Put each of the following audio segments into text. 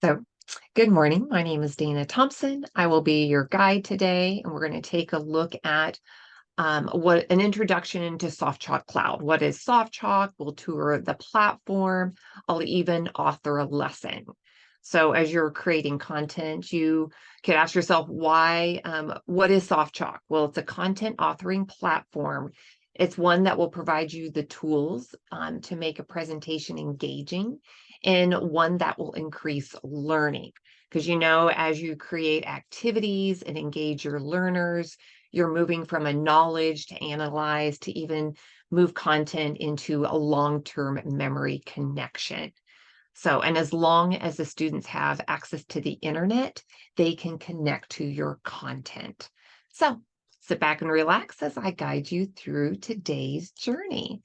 So, good morning. My name is Dana Thompson. I will be your guide today, and we're going to take a look at what an introduction into Softchalk Cloud. What is Softchalk? We'll tour the platform. I'll even author a lesson. So, as you're creating content, you could ask yourself, why? What is Softchalk? Well, it's a content authoring platform. It's one that will provide you the tools to make a presentation engaging, and one that will increase learning. Because as you create activities and engage your learners, you're moving from a knowledge to analyze to even move content into a long-term memory connection. So, and as long as the students have access to the internet, they can connect to your content. So, sit back and relax as I guide you through today's journey.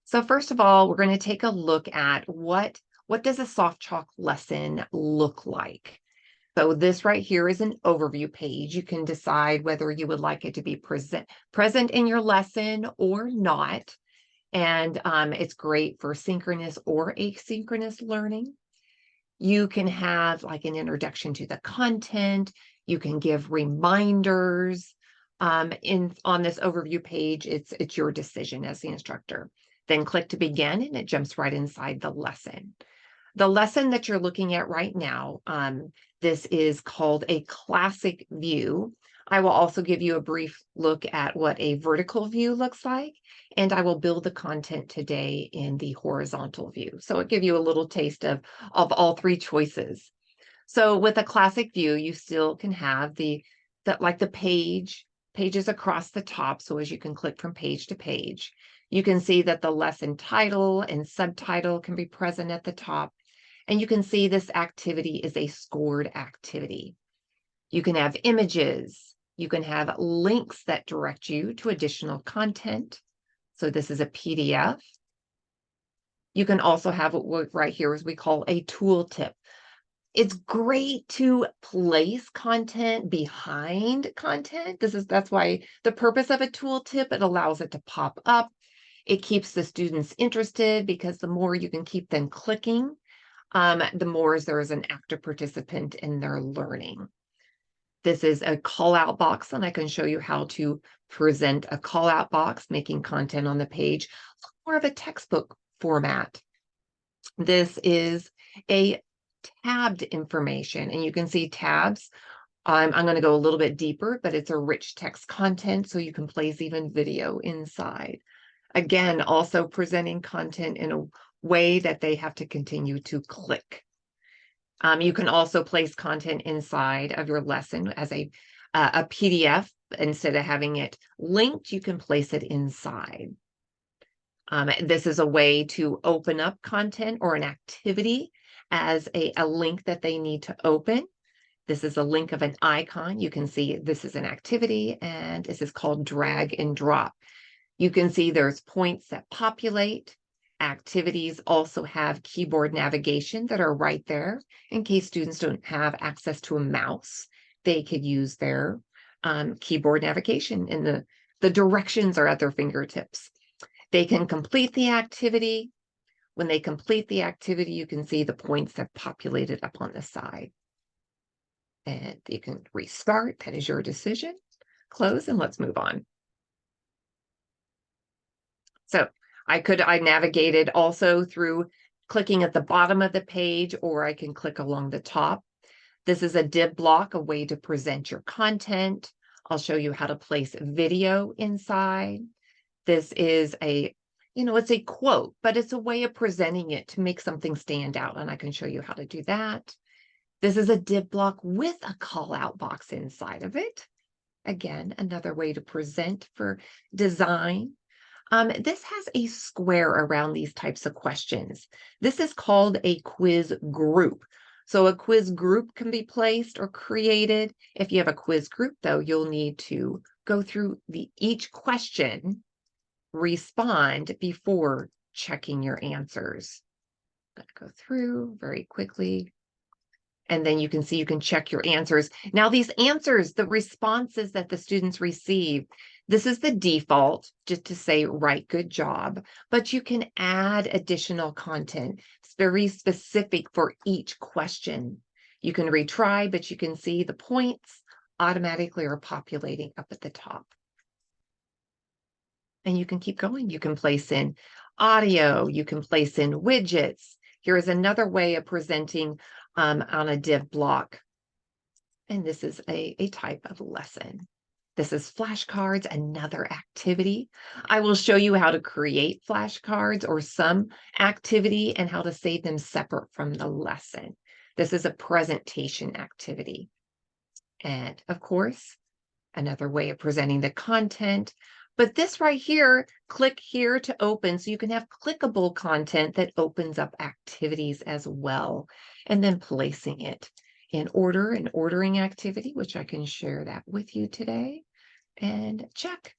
So, first of all, we're going to take a look at what does a Softchalk lesson look like? So this right here is an overview page. You can decide whether you would like it to be present in your lesson or not. And it's great for synchronous or asynchronous learning. You can have like an introduction to the content. You can give reminders. On this overview page, it's your decision as the instructor. Then click to begin, and it jumps right inside the lesson. The lesson that you're looking at right now, this is called a classic view. I will also give you a brief look at what a vertical view looks like, and I will build the content today in the horizontal view. So it'll give you a little taste of all three choices. So with a classic view, you still can have the pages across the top. So as you can click from page to page, you can see that the lesson title and subtitle can be present at the top. And you can see this activity is a scored activity. You can have images. You can have links that direct you to additional content. So this is a PDF. You can also have what right here is we call a tooltip. It's great to place content behind content. That's why the purpose of a tooltip, it allows it to pop up. It keeps the students interested because the more you can keep them clicking, the more there is an active participant in their learning. This is a call out box, and I can show you how to present a call out box, making content on the page, more of a textbook format. This is a tabbed information, and you can see tabs. I'm going to go a little bit deeper, but it's a rich text content, so you can place even video inside. Again, also presenting content in a way that they have to continue to click. You can also place content inside of your lesson as a PDF. Instead of having it linked, you can place it inside. This is a way to open up content or an activity as a link that they need to open. This is a link of an icon. You can see this is an activity, and this is called drag and drop. You can see there's points that populate. Activities also have keyboard navigation that are right there. In case students don't have access to a mouse, they could use their keyboard navigation, and the directions are at their fingertips. They can complete the activity. When they complete the activity, you can see the points that populated up on the side. And you can restart. That is your decision. Close, and let's move on. So I navigated also through clicking at the bottom of the page, or I can click along the top. This is a div block, a way to present your content. I'll show you how to place video inside. This is it's a quote, but it's a way of presenting it to make something stand out, and I can show you how to do that. This is a div block with a call out box inside of it. Again, another way to present for design. This has a square around these types of questions. This is called a quiz group. So a quiz group can be placed or created. If you have a quiz group, though, you'll need to go through each question, respond before checking your answers. I'm going to go through very quickly. And then you can see you can check your answers. Now, these answers, the responses that the students receive, this is the default, just to say, right, good job. But you can add additional content. It's very specific for each question. You can retry, but you can see the points automatically are populating up at the top. And you can keep going. You can place in audio, you can place in widgets. Here is another way of presenting on a div block. And this is a type of lesson. This is flashcards, another activity. I will show you how to create flashcards or some activity and how to save them separate from the lesson. This is a presentation activity. And of course, another way of presenting the content. But this right here, click here to open so you can have clickable content that opens up activities as well. And then placing it in order, an ordering activity, which I can share that with you today. And check,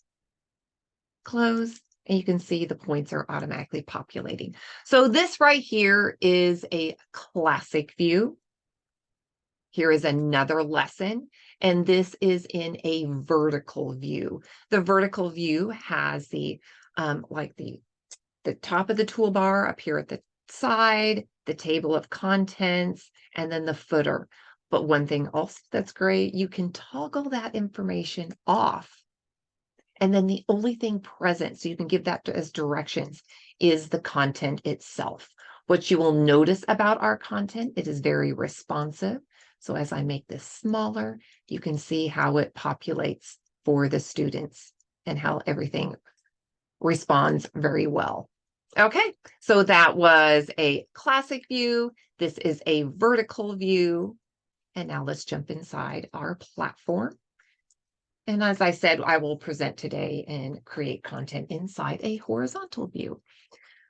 close, and you can see the points are automatically populating. So this right here is a classic view. Here is another lesson, and this is in a vertical view. The vertical view has the like the top of the toolbar up here at the side, the table of contents, and then the footer. But one thing also that's great, you can toggle that information off. And then the only thing present, so you can give that as directions, is the content itself. What you will notice about our content, it is very responsive. So as I make this smaller, you can see how it populates for the students and how everything responds very well. Okay, so that was a classic view. This is a vertical view. And now let's jump inside our platform. And as I said, I will present today and create content inside a horizontal view.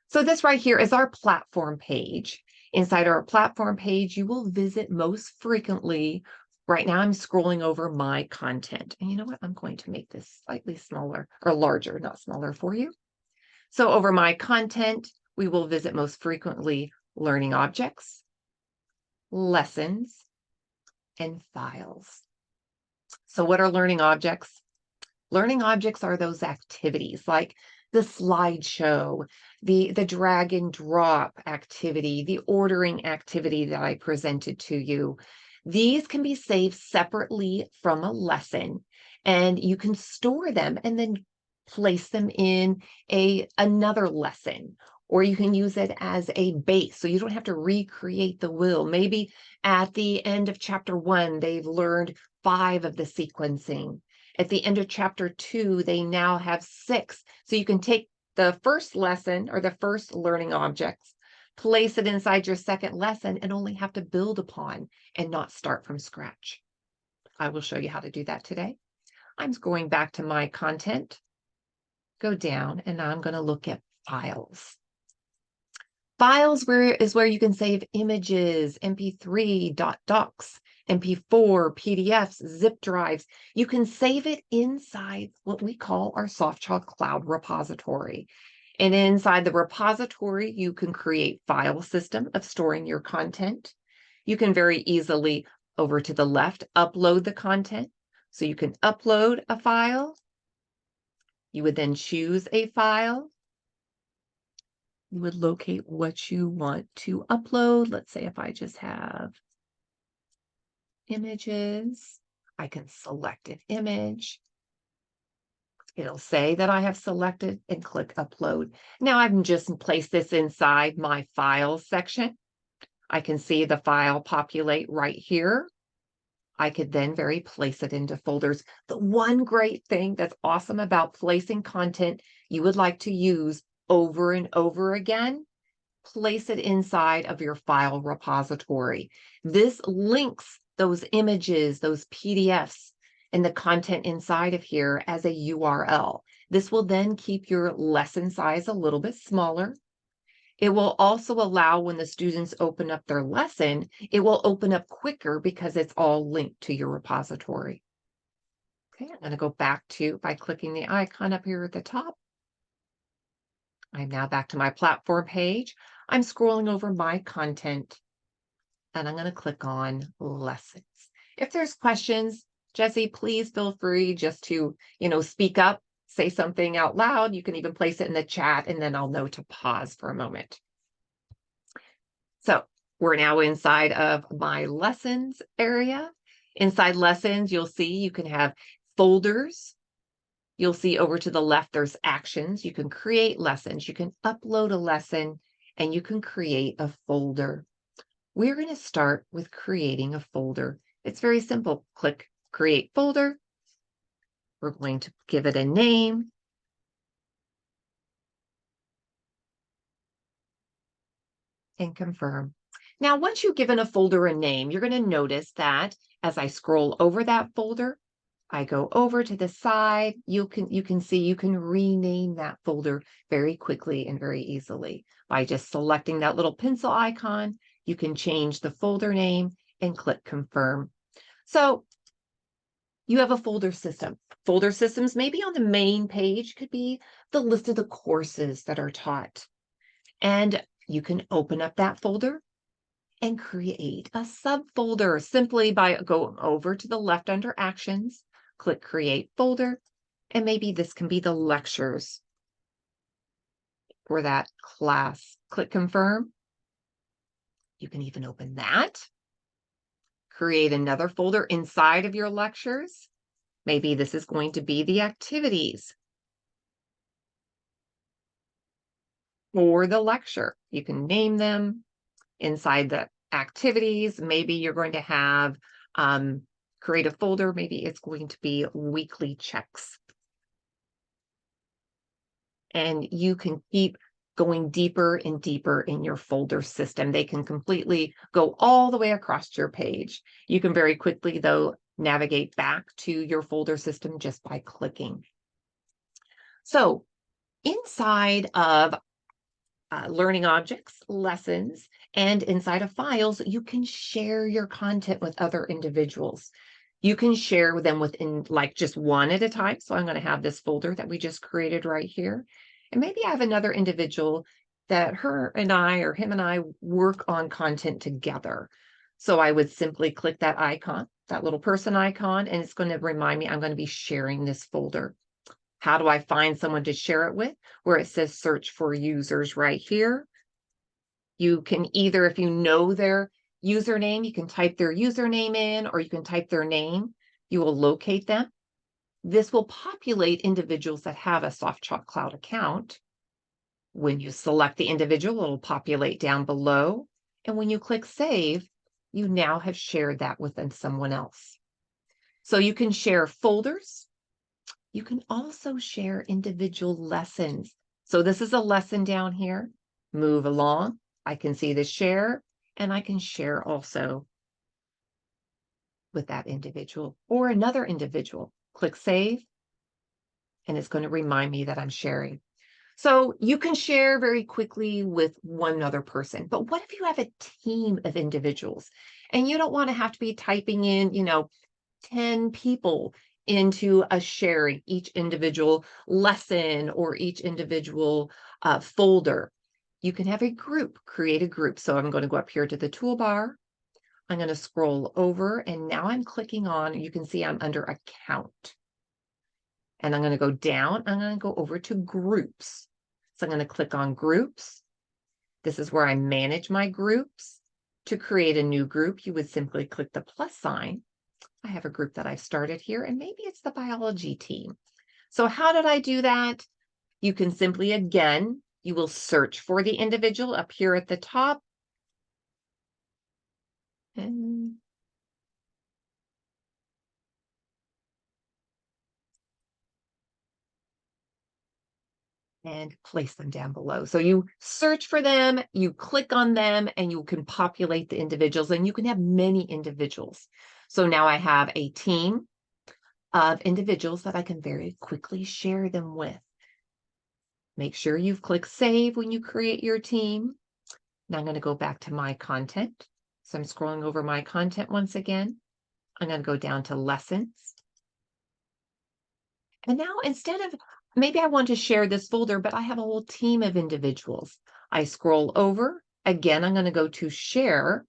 So this right here is our platform page. Inside our platform page, you will visit most frequently. Right now, I'm scrolling over my content. And you know what? I'm going to make this slightly smaller or larger, not smaller for you. So over my content, we will visit most frequently learning objects, lessons, and files. So what are learning objects? Learning objects are those activities like the slideshow, the drag and drop activity, the ordering activity that I presented to you. These can be saved separately from a lesson, and you can store them and then place them in another lesson, or you can use it as a base so you don't have to recreate the wheel. Maybe at the end of chapter 1, they've learned 5 of the sequencing. At the end of chapter 2, they now have 6. So you can take the first lesson or the first learning objects, place it inside your second lesson, and only have to build upon and not start from scratch. I will show you how to do that today. I'm going back to my content, go down, and now I'm going to look at files. Files is where you can save images, MP3, docs, MP4, PDFs, zip drives. You can save it inside what we call our Softchalk Cloud repository. And inside the repository, you can create file system of storing your content. You can very easily, over to the left, upload the content. So you can upload a file. You would then choose a file. You would locate what you want to upload. Let's say if I just have images, I can select an image. It'll say that I have selected and click upload. Now I've just placed this inside my files section. I can see the file populate right here. I could then place it into folders. The one great thing that's awesome about placing content you would like to use over and over again, place it inside of your file repository. This links those images, those PDFs, and the content inside of here as a URL. This will then keep your lesson size a little bit smaller. It will also allow when the students open up their lesson, it will open up quicker because it's all linked to your repository. Okay, I'm going to go back to, by clicking the icon up here at the top. I'm now back to my platform page. I'm scrolling over my content, and I'm going to click on lessons. If there's questions, Jesse, please feel free just to, speak up, say something out loud. You can even place it in the chat, and then I'll know to pause for a moment. So We're now inside of my lessons area. Inside lessons, you'll see you can have folders. You'll see over to the left, there's actions. You can create lessons. You can upload a lesson, and you can create a folder. We're going to start with creating a folder. It's very simple. Click Create Folder. We're going to give it a name. And confirm. Now, once you've given a folder a name, you're going to notice that as I scroll over that folder, I go over to the side, you can see you can rename that folder very quickly and very easily. By just selecting that little pencil icon, you can change the folder name and click confirm. So you have a folder system. Folder systems maybe on the main page could be the list of the courses that are taught. And you can open up that folder and create a subfolder simply by going over to the left under Actions, click Create Folder, and maybe this can be the lectures for that class. Click Confirm. You can even open that. Create another folder inside of your lectures. Maybe this is going to be the activities for the lecture. You can name them inside the activities. Maybe you're going to have create a folder. Maybe it's going to be weekly checks. And you can keep going deeper and deeper in your folder system. They can completely go all the way across your page. You can very quickly, though, navigate back to your folder system just by clicking. So inside of learning objects, lessons, and inside of files, you can share your content with other individuals. You can share them within like just one at a time. So I'm going to have this folder that we just created right here. And maybe I have another individual that her and I or him and I work on content together. So I would simply click that icon, that little person icon, and it's going to remind me I'm going to be sharing this folder. How do I find someone to share it with? Where it says search for users right here. You can either, if you know their username, you can type their username in, or you can type their name. You will locate them. This will populate individuals that have a Softchalk Cloud account. When you select the individual, it'll populate down below. And when you click Save, you now have shared that with someone else. So you can share folders. You can also share individual lessons. So this is a lesson down here. Move along. I can see the share, and I can share also with that individual or another individual. Click Save, and it's going to remind me that I'm sharing. So you can share very quickly with one other person. But what if you have a team of individuals and you don't want to have to be typing in, 10 people into a sharing each individual lesson or each individual folder? You can have a group, create a group. So I'm going to go up here to the toolbar. I'm going to scroll over, and now I'm clicking on, you can see I'm under account. And I'm going to go down. I'm going to go over to groups. So I'm going to click on groups. This is where I manage my groups. To create a new group, you would simply click the plus sign. I have a group that I've started here, and maybe it's the biology team. So how did I do that? You can simply, again, you will search for the individual up here at the top. And place them down below. So you search for them, you click on them, and you can populate the individuals, and you can have many individuals. So now I have a team of individuals that I can very quickly share them with. Make sure you've clicked Save when you create your team. Now I'm going to go back to my content. So I'm scrolling over my content once again. I'm going to go down to lessons. And now instead of, maybe I want to share this folder, but I have a whole team of individuals. I scroll over. Again, I'm going to go to share.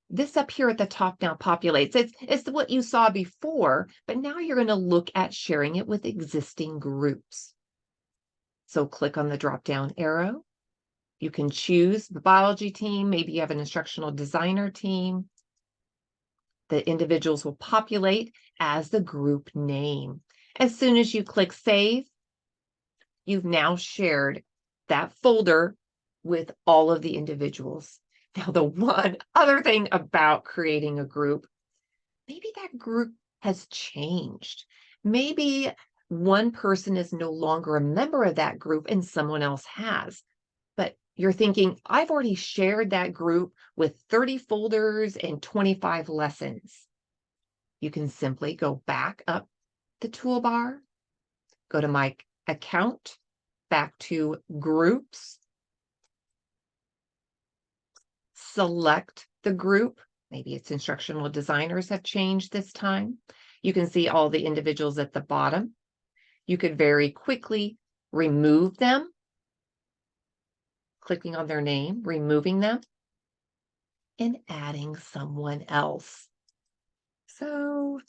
This up here at the top now populates. It's what you saw before, but now you're going to look at sharing it with existing groups. So click on the drop-down arrow. You can choose the biology team. Maybe you have an instructional designer team. The individuals will populate as the group name. As soon as you click save, you've now shared that folder with all of the individuals. Now, the one other thing about creating a group, maybe that group has changed. Maybe one person is no longer a member of that group and someone else has. But you're thinking, I've already shared that group with 30 folders and 25 lessons. You can simply go back up the toolbar, go to my account, back to groups, select the group. Maybe it's instructional designers have changed this time. You can see all the individuals at the bottom. You could very quickly remove them, clicking on their name, removing them, and adding someone else. So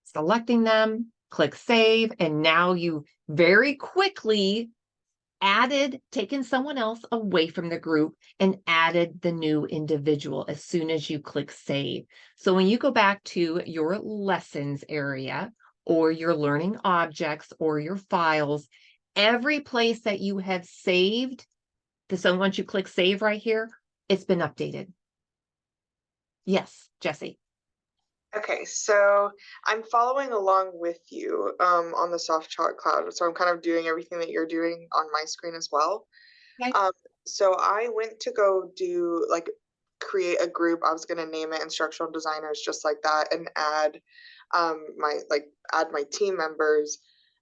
selecting them, click save, and now you very quickly taken someone else away from the group and added the new individual as soon as you click save. So when you go back to your lessons area or your learning objects or your files, every place that you have saved, so once you click save right here, it's been updated. Yes, Jesse. Okay, so I'm following along with you on the Softchalk Cloud. So I'm kind of doing everything that you're doing on my screen as well. Okay. Um, so I went to go do like create a group. I was gonna name it instructional designers just like that and add my team members,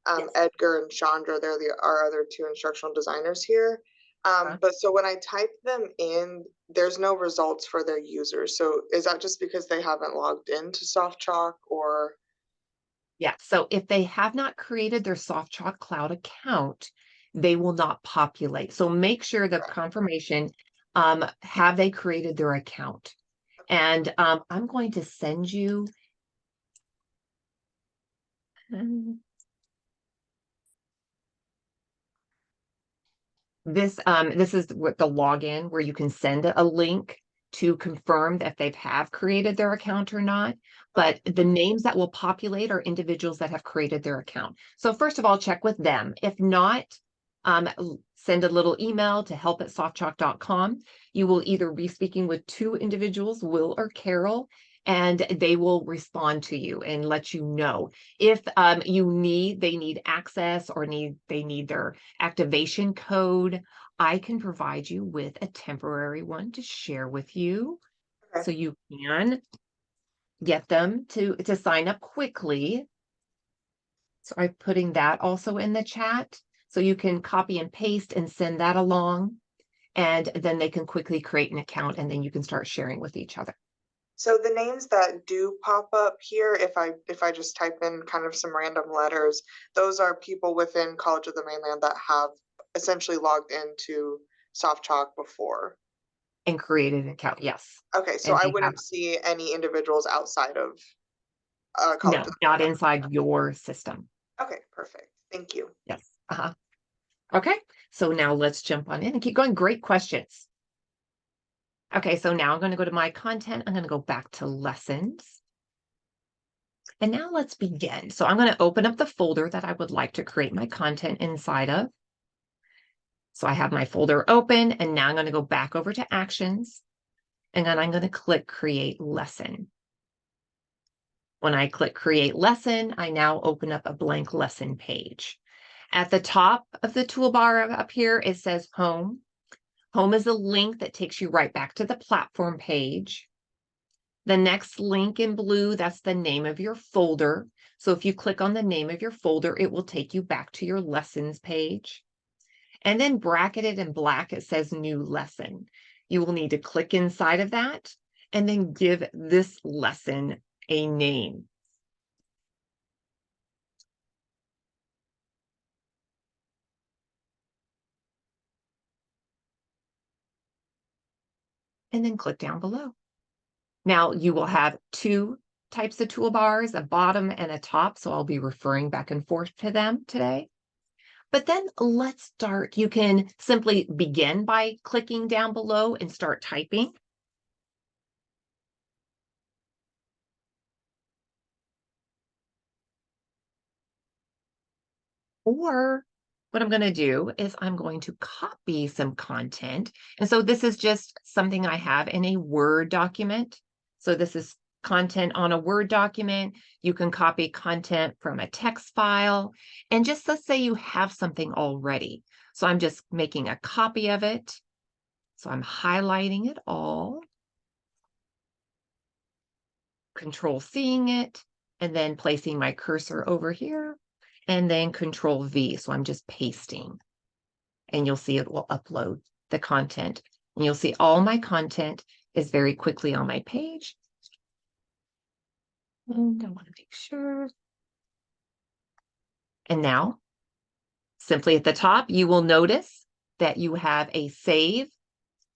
Yes. Edgar and Chandra, they're our other two instructional designers here. Uh, But so when I type them in, there's no results for their users. So is that just because they haven't logged into Softchalk or? Yeah, so if they have not created their Softchalk Cloud account, they will not populate. So make sure the confirmation, have they created their account? And I'm going to send you this is what the login where you can send a link to confirm that they have created their account or not. Okay. But the names that will populate are individuals that have created their account. So first of all, check with them. If not, send a little email to help@softchalk.com. You will either be speaking with two individuals, Will or Carol, and they will respond to you and let you know if they need access or they need their activation code. I can provide you with a temporary one to share with you Okay. so you can get them to sign up quickly. So I'm putting that also in the chat so you can copy and paste and send that along, and then they can quickly create an account and then you can start sharing with each other. So the names that do pop up here, if I just type in kind of some random letters, those are people within College of the Mainland that have essentially logged into Softchalk before. And created an account, yes. Okay, so And I they have wouldn't see any individuals outside of College no, of the not Mainland. inside your system. Okay, perfect. Thank you. Yes. Uh-huh. Okay, so now let's jump on in and keep going. Great questions. Okay, so now I'm going to go to my content. I'm going to go back to lessons. And now let's begin. So I'm going to open up the folder that I would like to create my content inside of. So I have my folder open, and now I'm going to go back over to actions, and then I'm going to click create lesson. When I click create lesson, I now open up a blank lesson page. At the top of the toolbar up here, it says home. Home is a link that takes you right back to the platform page. The next link in blue, that's the name of your folder. So if you click on the name of your folder, it will take you back to your lessons page. And then bracketed in black, it says new lesson. You will need to click inside of that and then give this lesson a name. And then click down below. Now you will have two types of toolbars, a bottom and a top, so I'll be referring back and forth to them today. But then let's start. You can simply begin by clicking down below and start typing. Or what I'm going to do is I'm going to copy some content. And so this is just something I have in a Word document. So this is content on a Word document. You can copy content from a text file. And just let's say you have something already. So I'm just making a copy of it. So I'm highlighting it all, Control Cing it, and then placing my cursor over here, and then Control V. So I'm just pasting, and you'll see it will upload the content. And you'll see all my content is very quickly on my page. And I want to make sure. And now, simply at the top, you will notice that you have a save.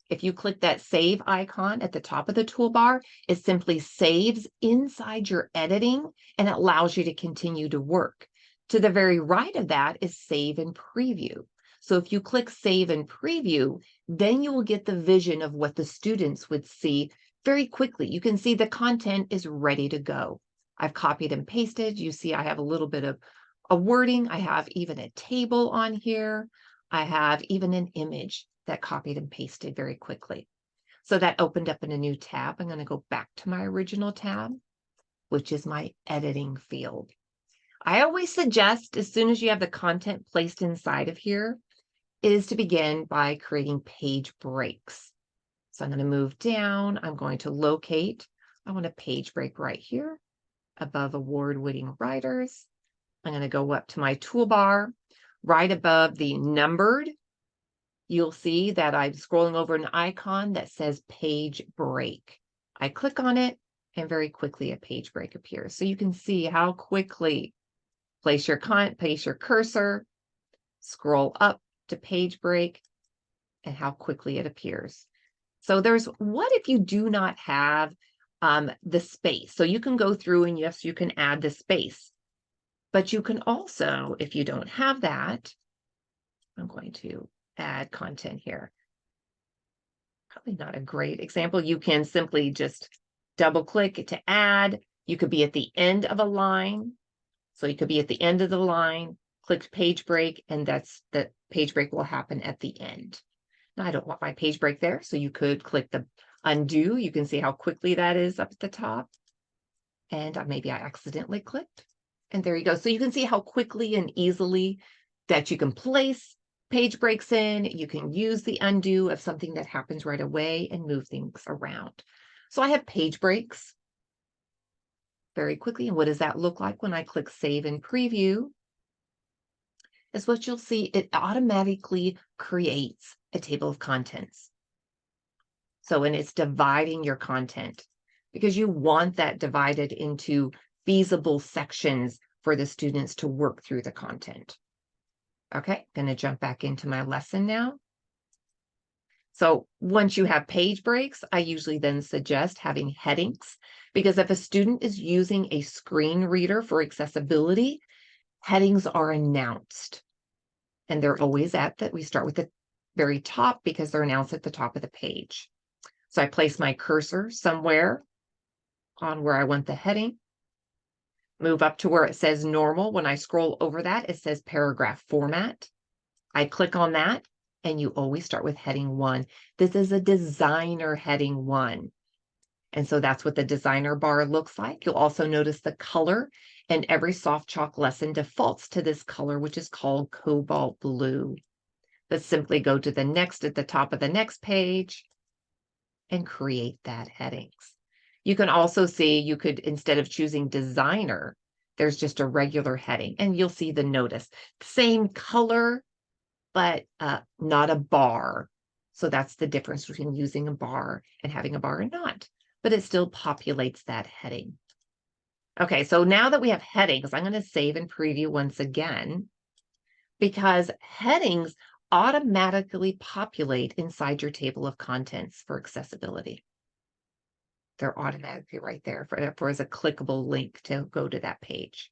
If you click that save icon at the top of the toolbar, it simply saves inside your editing and it allows you to continue to work. To the very right of that is save and preview. So if you click save and preview, then you will get the vision of what the students would see very quickly. You can see the content is ready to go. I've copied and pasted. You see I have a little bit of a wording. I have even a table on here. I have even an image that copied and pasted very quickly. So that opened up in a new tab. I'm going to go back to my original tab, which is my editing field. I always suggest as soon as you have the content placed inside of here is to begin by creating page breaks. So I'm going to move down. I'm going to locate. I want a page break right here above award-winning writers. I'm going to go up to my toolbar right above the numbered. You'll see that I'm scrolling over an icon that says page break. I click on it and very quickly a page break appears. So you can see how quickly place your cursor, scroll up to page break, and how quickly it appears. So there's what if you do not have the space? So you can go through and yes, you can add the space, but you can also, if you don't have that, I'm going to add content here. Probably not a great example. You can simply just double click to add. You could be at the end of a line. So you could be at the end of the line, click page break, and the page break will happen at the end. Now I don't want my page break there, so you could click the undo. You can see how quickly that is up at the top. And maybe I accidentally clicked. And there you go. So you can see how quickly and easily that you can place page breaks in. You can use the undo of something that happens right away and move things around. So I have page breaks very quickly. And what does that look like when I click save and preview? Is what you'll see, it automatically creates a table of contents. So when it's dividing your content, because you want that divided into feasible sections for the students to work through the content. Okay, going to jump back into my lesson now. So once you have page breaks, I usually then suggest having headings, because if a student is using a screen reader for accessibility, headings are announced. And they're always we start with the very top because they're announced at the top of the page. So I place my cursor somewhere on where I want the heading, move up to where it says normal. When I scroll over that, it says paragraph format. I click on that, and you always start with heading 1. This is a designer heading 1. And so that's what the designer bar looks like. You'll also notice the color, and every Softchalk lesson defaults to this color, which is called cobalt blue. Let's simply go to the next at the top of the next page and create that headings. You can also see, you could, instead of choosing designer, there's just a regular heading, and you'll see the notice. Same color, but not a bar. So that's the difference between using a bar and having a bar or not, but it still populates that heading. Okay, so now that we have headings, I'm going to save and preview once again, because headings automatically populate inside your table of contents for accessibility. they're automatically right there for as a clickable link to go to that page.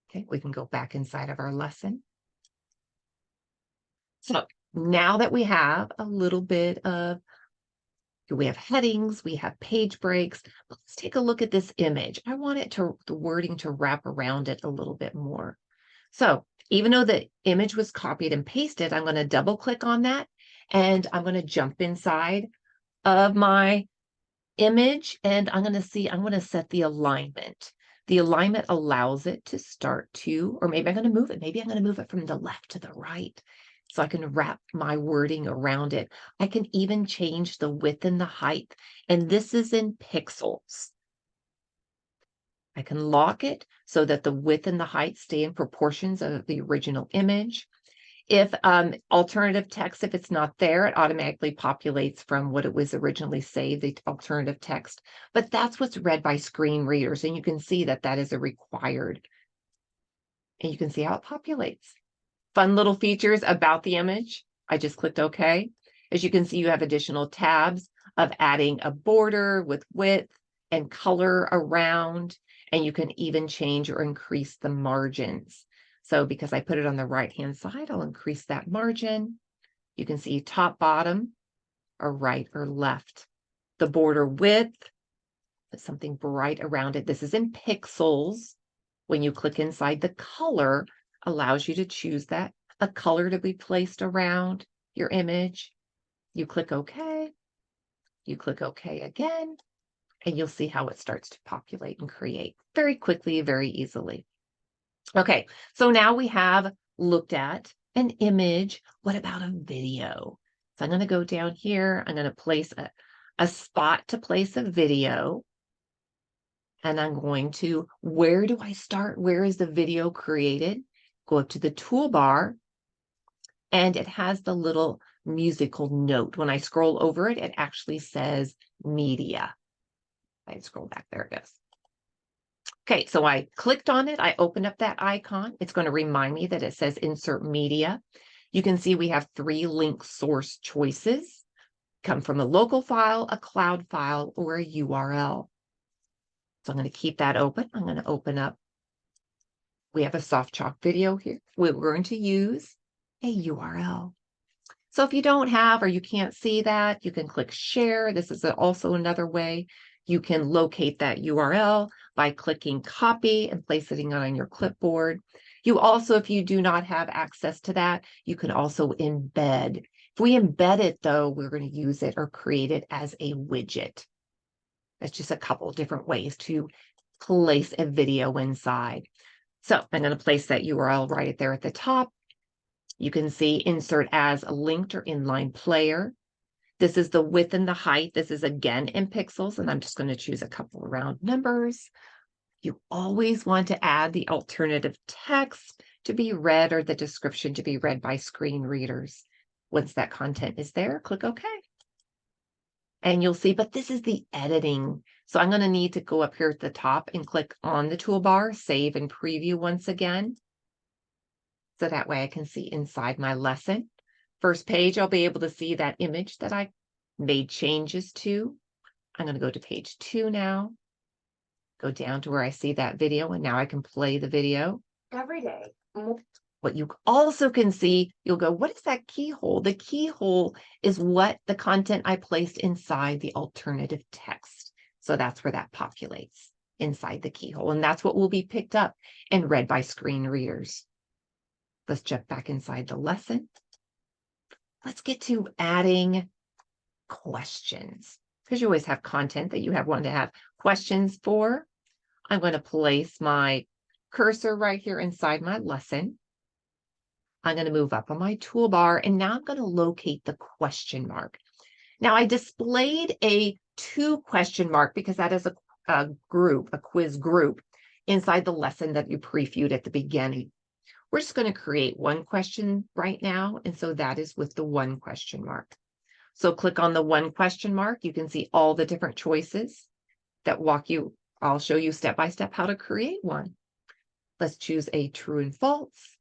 Okay, we can go back inside of our lesson. So now that we have a little bit of, we have headings, we have page breaks, let's take a look at this image. I want the wording to wrap around it a little bit more. So even though the image was copied and pasted, I'm going to double click on that and I'm going to jump inside of my image and I'm going to set the alignment. The alignment allows it to start to, or maybe I'm going to move it. Maybe I'm going to move it from the left to the right so I can wrap my wording around it. I can even change the width and the height. And this is in pixels. I can lock it so that the width and the height stay in proportions of the original image. If alternative text, if it's not there, it automatically populates from what it was originally saved, the alternative text. But that's what's read by screen readers. And you can see that that is a required. And you can see how it populates. Fun little features about the image. I just clicked OK. As you can see, you have additional tabs of adding a border with width and color around. And you can even change or increase the margins. So because I put it on the right-hand side, I'll increase that margin. You can see top, bottom, or right or left. The border width, put something bright around it. This is in pixels. When you click inside, the color allows you to choose that, a color to be placed around your image. You click OK. You click OK again, and you'll see how it starts to populate and create very quickly, very easily. Okay, so now we have looked at an image. What about a video? So I'm going to go down here. I'm going to place a spot to place a video. And I'm going to, where do I start? Where is the video created? Go up to the toolbar. And it has the little musical note. When I scroll over it, it actually says media. I scroll back, there it goes. Okay, so I clicked on it. I opened up that icon. It's going to remind me that it says insert media. You can see we have 3 link source choices. Come from a local file, a cloud file, or a URL. So I'm going to keep that open. I'm going to open up. We have a Softchalk video here. We're going to use a URL. So if you don't have or you can't see that, you can click share. This is also another way you can locate that URL by clicking copy and placing it on your clipboard. You also, if you do not have access to that, you can also embed. If we embed it, though, we're going to use it or create it as a widget. That's just a couple different ways to place a video inside. So I'm going to place that URL right there at the top. You can see insert as a linked or inline player. This is the width and the height. This is again in pixels, and I'm just going to choose a couple of round numbers. You always want to add the alternative text to be read or the description to be read by screen readers. Once that content is there, click OK. And you'll see, but this is the editing. So I'm going to need to go up here at the top and click on the toolbar, save and preview once again. So that way I can see inside my lesson. First page, I'll be able to see that image that I made changes to. I'm going to go to page 2 now. Go down to where I see that video, and now I can play the video. Every day. What you also can see, you'll go, what is that keyhole? The keyhole is what the content I placed inside the alternative text. So that's where that populates inside the keyhole. And that's what will be picked up and read by screen readers. Let's jump back inside the lesson. Let's get to adding questions, because you always have content that you want to have questions for. I'm going to place my cursor right here inside my lesson. I'm going to move up on my toolbar, and now I'm going to locate the question mark. Now I displayed a 2 question mark because that is a quiz group inside the lesson that you previewed at the beginning. We're just going to create 1 question right now, and so that is with the 1 question mark. So click on the 1 question mark. You can see all the different choices that walk you. I'll show you step by step how to create one. Let's choose a true and false.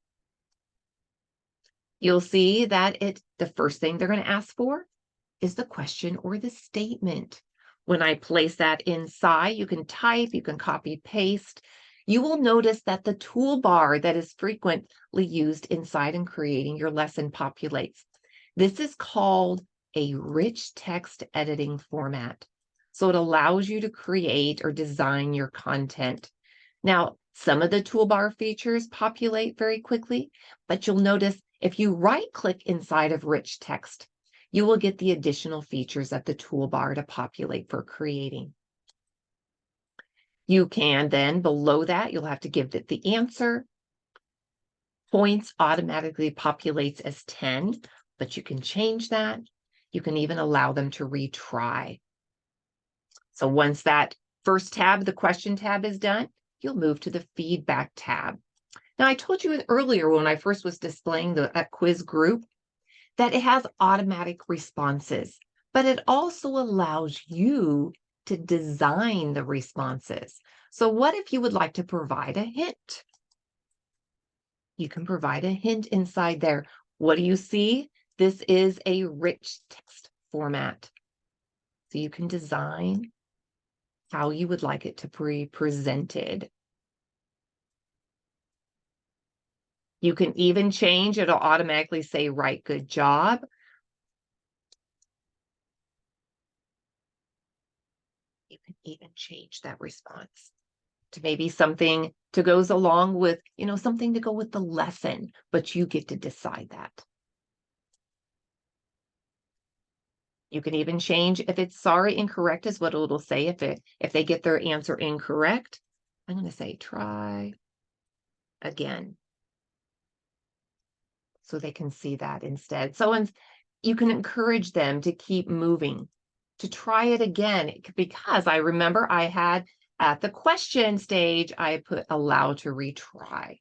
You'll see that the first thing they're going to ask for is the question or the statement. When I place that inside, you can type, you can copy paste. You will notice that the toolbar that is frequently used inside and creating your lesson populates. This is called a rich text editing format. So it allows you to create or design your content. Now, some of the toolbar features populate very quickly, but you'll notice if you right-click inside of rich text, you will get the additional features of the toolbar to populate for creating. You can then, below that, you'll have to give it the answer. Points automatically populates as 10, but you can change that. You can even allow them to retry. So once that first tab, the question tab, is done, you'll move to the feedback tab. Now, I told you earlier when I first was displaying that quiz group that it has automatic responses, but it also allows you to design the responses. So what if you would like to provide a hint? You can provide a hint inside there. What do you see? This is a rich text format. So you can design how you would like it to be presented. You can even change, it'll automatically say, "Right, good job." You can even change that response to maybe something to goes along with, something to go with the lesson, but you get to decide that. You can even change if it's sorry, incorrect is what it'll say if they get their answer incorrect. I'm going to say try again so they can see that instead. So you can encourage them to keep moving, to try it again, because I remember I had at the question stage, I put allow to retry.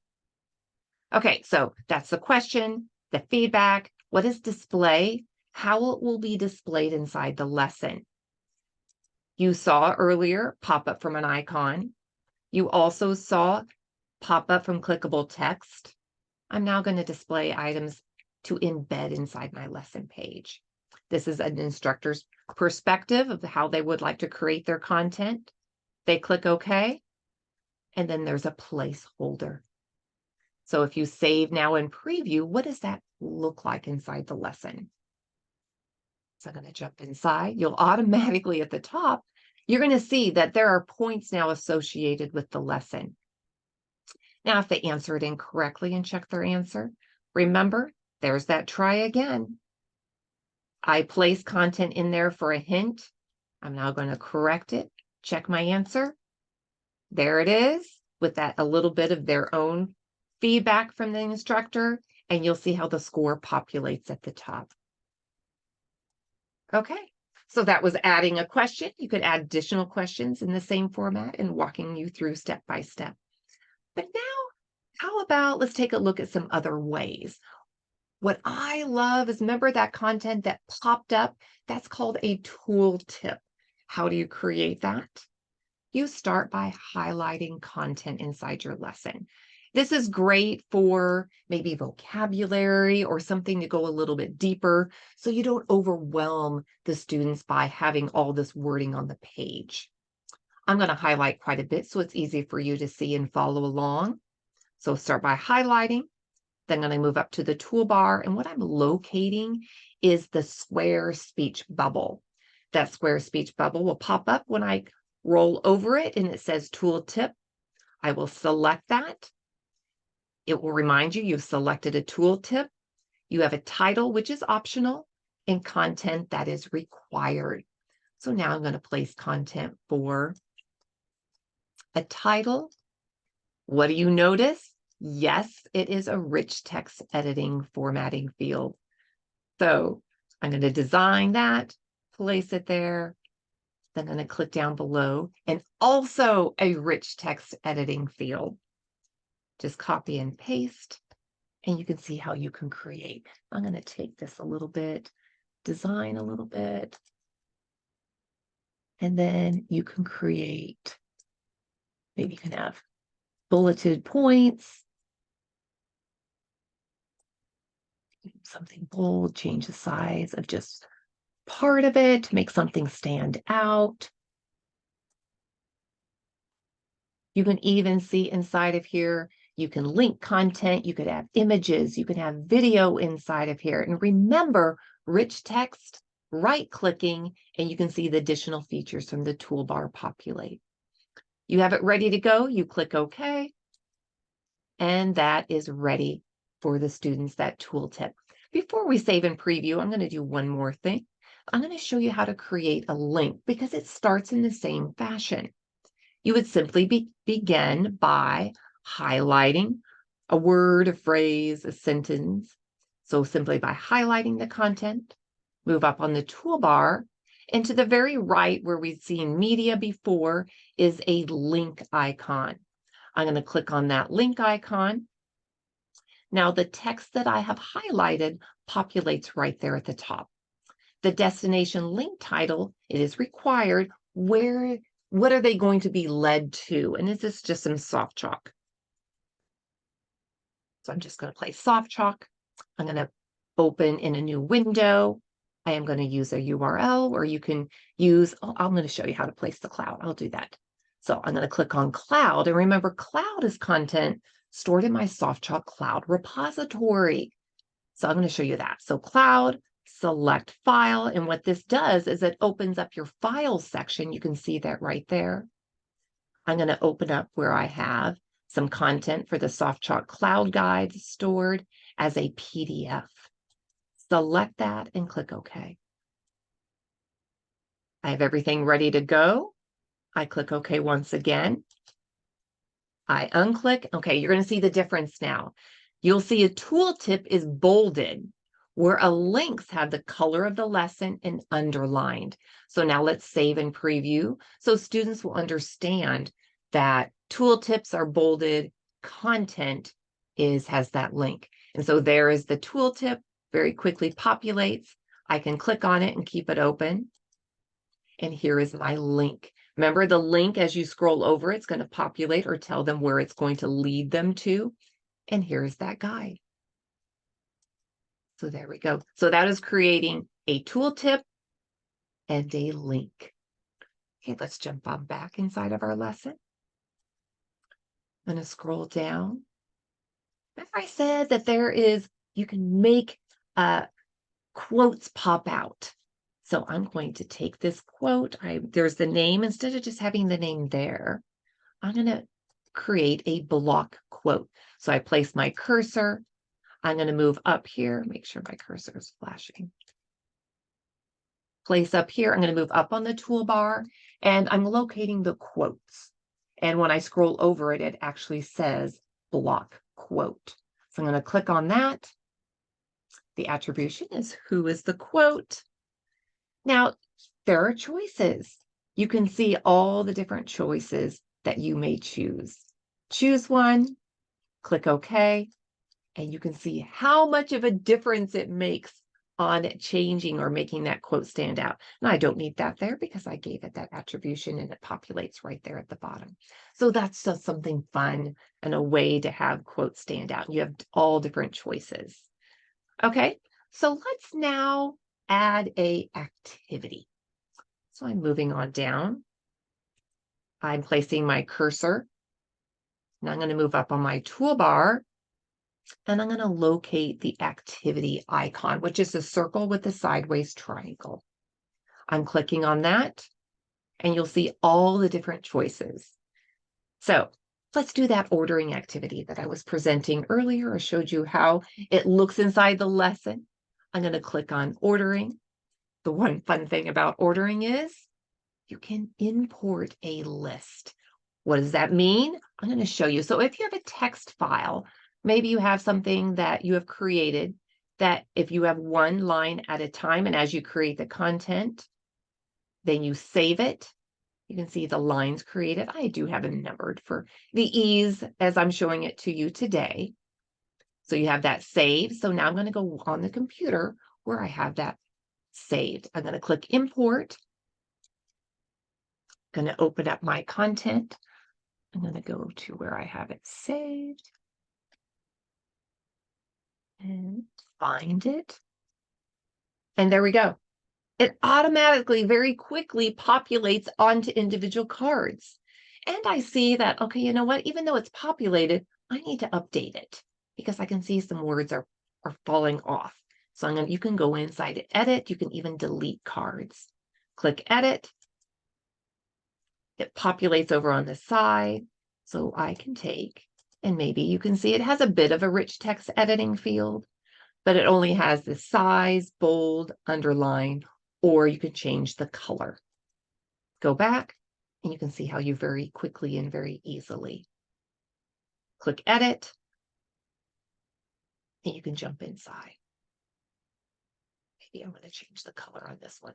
Okay, so that's the question, the feedback, what is display, how it will be displayed inside the lesson. You saw earlier pop up from an icon. You also saw pop up from clickable text. I'm now going to display items to embed inside my lesson page. This is an instructor's perspective of how they would like to create their content. They click OK, and then there's a placeholder. So if you save now and preview, what does that look like inside the lesson? So I'm going to jump inside. You'll automatically at the top, you're going to see that there are points now associated with the lesson. Now, if they answer it incorrectly and check their answer, remember, there's that try again. I place content in there for a hint. I'm now going to correct it, check my answer. There it is, with that a little bit of their own feedback from the instructor, and you'll see how the score populates at the top. Okay, so that was adding a question. You could add additional questions in the same format and walking you through step by step. But now, how about let's take a look at some other ways. What I love is, remember that content that popped up? That's called a tool tip. How do you create that? You start by highlighting content inside your lesson. This is great for maybe vocabulary or something to go a little bit deeper, so you don't overwhelm the students by having all this wording on the page. I'm going to highlight quite a bit so it's easy for you to see and follow along. So start by highlighting. Then I'm going to move up to the toolbar, and what I'm locating is the square speech bubble. That square speech bubble will pop up when I roll over it and it says tool tip. I will select that. It will remind you you've selected a tool tip. You have a title, which is optional, and content that is required. So now I'm going to place content for a title. What do you notice? Yes, it is a rich text editing formatting field. So I'm going to design that, place it there. Then I'm going to click down below, and also a rich text editing field. Just copy and paste, and you can see how you can create. I'm going to take this a little bit, design a little bit, and then you can create, maybe you can have bulleted points, something bold, change the size of just part of it to make something stand out. You can even see inside of here, you can link content, you could have images, you can have video inside of here. And remember, rich text, right-clicking, and you can see the additional features from the toolbar populate. You have it ready to go, you click OK, and that is ready for the students, that tooltip. Before we save and preview, I'm going to do one more thing. I'm going to show you how to create a link because it starts in the same fashion. You would simply begin by highlighting a word, a phrase, a sentence. So simply by highlighting the content, move up on the toolbar, and to the very right where we've seen media before is a link icon. I'm going to click on that link icon. Now the text that I have highlighted populates right there at the top. The destination link title, it is required. What are they going to be led to? And this is just some Softchalk. So I'm just going to play Softchalk. I'm going to open in a new window. I am going to use a URL, or you can use, I'm going to show you how to place the cloud. I'll do that. So I'm going to click on cloud. And remember, cloud is content stored in my Softchalk cloud repository. So I'm going to show you that. So cloud, select file. And what this does is it opens up your file section. You can see that right there. I'm going to open up where I have some content for the Softchalk Cloud Guide stored as a PDF. Select that and click OK. I have everything ready to go. I click OK once again. I unclick. Okay, you're going to see the difference now. You'll see a tooltip is bolded, where a links have the color of the lesson and underlined. So now let's save and preview so students will understand that tooltips are bolded, content has that link. And so there is the tooltip, very quickly populates. I can click on it and keep it open. And here is my link. Remember, the link, as you scroll over, it's going to populate or tell them where it's going to lead them to. And here's that guide. So there we go. So that is creating a tooltip and a link. Okay, let's jump on back inside of our lesson. I'm going to scroll down. Remember I said that you can make quotes pop out. So I'm going to take this quote. There's the name. Instead of just having the name there, I'm going to create a block quote. So I place my cursor. I'm going to move up here. Make sure my cursor is flashing. Place up here. I'm going to move up on the toolbar, and I'm locating the quotes. And when I scroll over it, it actually says block quote. So I'm going to click on that. The attribution is who is the quote. Now, there are choices. You can see all the different choices that you may choose. Choose one, click OK, and you can see how much of a difference it makes on changing or making that quote stand out. Now, I don't need that there because I gave it that attribution and it populates right there at the bottom. So that's just something fun and a way to have quotes stand out. You have all different choices. Okay, so let's now add a activity. So I'm moving on down. I'm placing my cursor. Now I'm going to move up on my toolbar, and I'm going to locate the activity icon, which is a circle with a sideways triangle. I'm clicking on that, and you'll see all the different choices. So let's do that ordering activity that I was presenting earlier. I showed you how it looks inside the lesson. I'm going to click on ordering. The one fun thing about ordering is you can import a list. What does that mean? I'm going to show you. So if you have a text file, maybe you have something that you have created that if you have one line at a time, and as you create the content, then you save it. You can see the lines created. I do have them numbered for the ease as I'm showing it to you today. So you have that saved. So now I'm going to go on the computer where I have that saved. I'm going to click import. I'm going to open up my content. I'm going to go to where I have it saved and find it. And there we go. It automatically, very quickly populates onto individual cards. And I see that, okay, you know what? Even though it's populated, I need to update it because I can see some words are falling off. So you can go inside to edit. You can even delete cards. Click edit. It populates over on the side. So I can take, and maybe you can see it has a bit of a rich text editing field, but it only has the size, bold, underline, or you could change the color. Go back, and you can see how you very quickly and very easily click edit, and you can jump inside. Maybe I'm going to change the color on this one.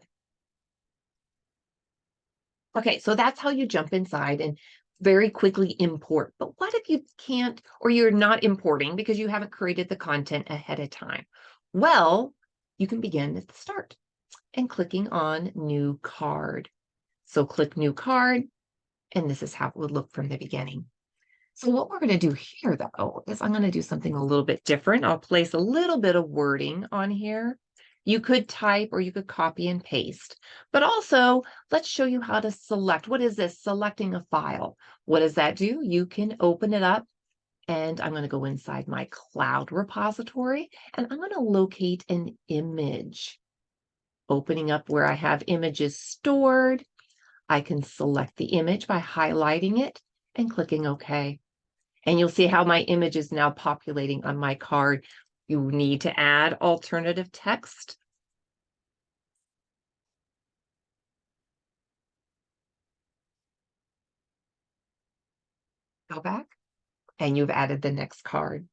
Okay, so that's how you jump inside and very quickly import. But what if you can't, or you're not importing because you haven't created the content ahead of time? Well, you can begin at the start and clicking on new card. So click new card, and this is how it would look from the beginning. So what we're going to do here, though, is I'm going to do something a little bit different. I'll place a little bit of wording on here. You could type or you could copy and paste, but also let's show you how to select. What is this? Selecting a file. What does that do? You can open it up, and I'm going to go inside my cloud repository, and I'm going to locate an image. Opening up where I have images stored, I can select the image by highlighting it and clicking OK. And you'll see how my image is now populating on my card. You need to add alternative text. Go back, and you've added the next card.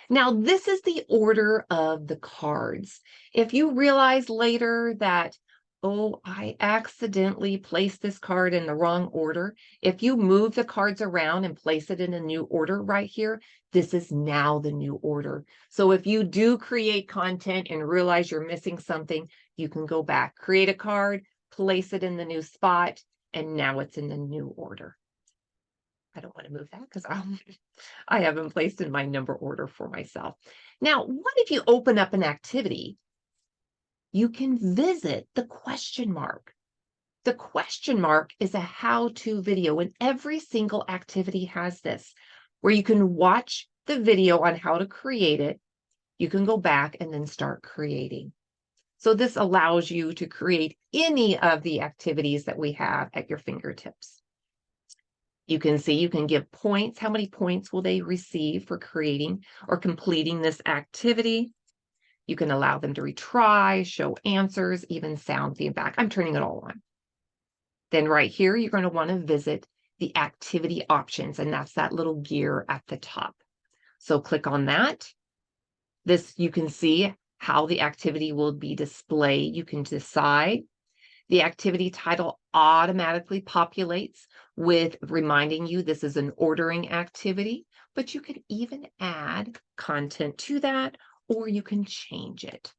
Now, this is the order of the cards. If you realize later that, oh, I accidentally placed this card in the wrong order, if you move the cards around and place it in a new order right here, this is now the new order. So if you do create content and realize you're missing something, you can go back, create a card, place it in the new spot, and now it's in the new order. I don't want to move that because I have them placed in my number order for myself. Now, what if you open up an activity? You can visit the question mark. The question mark is a how-to video, and every single activity has this, where you can watch the video on how to create it. You can go back and then start creating. So this allows you to create any of the activities that we have at your fingertips. You can see, you can give points. How many points will they receive for creating or completing this activity? You can allow them to retry, show answers, even sound feedback. I'm turning it all on. Then right here, you're going to want to visit the activity options, and that's that little gear at the top. So click on that. This, you can see how the activity will be displayed. You can decide. The activity title automatically populates with reminding you this is an ordering activity, but you could even add content to that, or you can change it.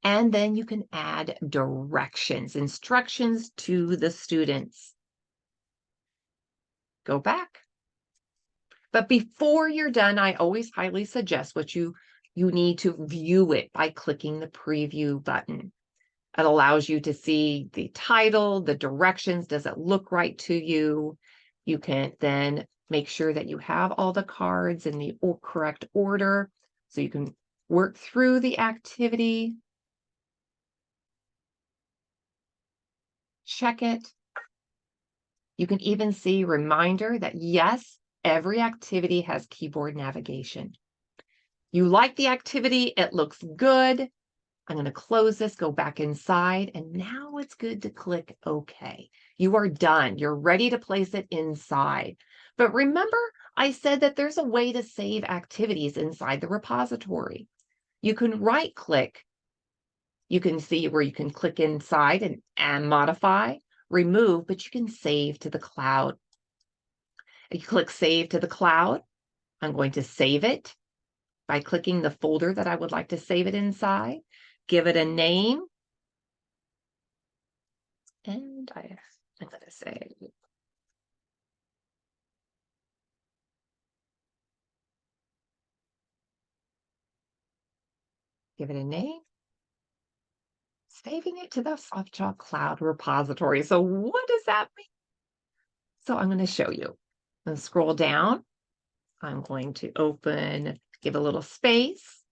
And then you can add directions, instructions to the students. Go back. But before you're done, I always highly suggest you need to view it by clicking the preview button. It allows you to see the title, the directions. Does it look right to you? You can then make sure that you have all the cards in the correct order so you can work through the activity. Check it. You can even see reminder that yes, every activity has keyboard navigation. You like the activity, it looks good. I'm going to close this, go back inside, and now it's good to click OK. You are done. You're ready to place it inside. But remember, I said that there's a way to save activities inside the repository. You can right click. You can see where you can click inside and modify, remove, but you can save to the cloud. You click Save to the cloud. I'm going to save it by clicking the folder that I would like to save it inside. Give it a name. And I'm going to say, give it a name, saving it to the Softchalk Cloud repository. So what does that mean? So I'm going to show you. I'm going to scroll down. I'm going to open, give a little space.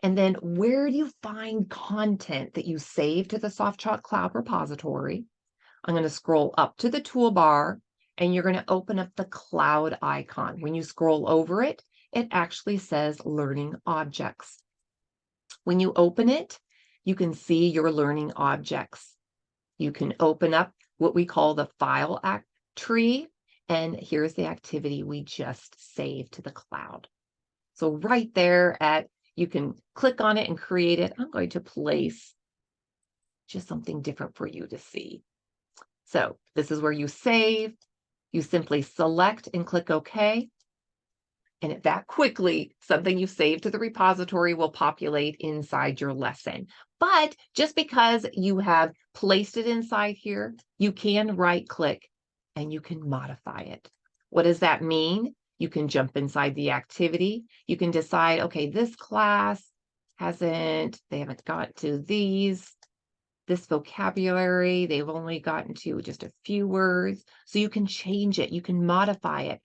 And then where do you find content that you save to the Softchalk Cloud repository? I'm going to scroll up to the toolbar and you're going to open up the cloud icon. When you scroll over it, it actually says Learning Objects. When you open it, you can see your learning objects. You can open up what we call the file tree, and here's the activity we just saved to the cloud. So right there you can click on it and create it. I'm going to place just something different for you to see. So this is where you save. You simply select and click OK. And that quickly, something you saved to the repository will populate inside your lesson. But just because you have placed it inside here, you can right-click and you can modify it. What does that mean? You can jump inside the activity. You can decide, okay, this class they haven't got to this vocabulary, they've only gotten to just a few words. So you can change it, you can modify it,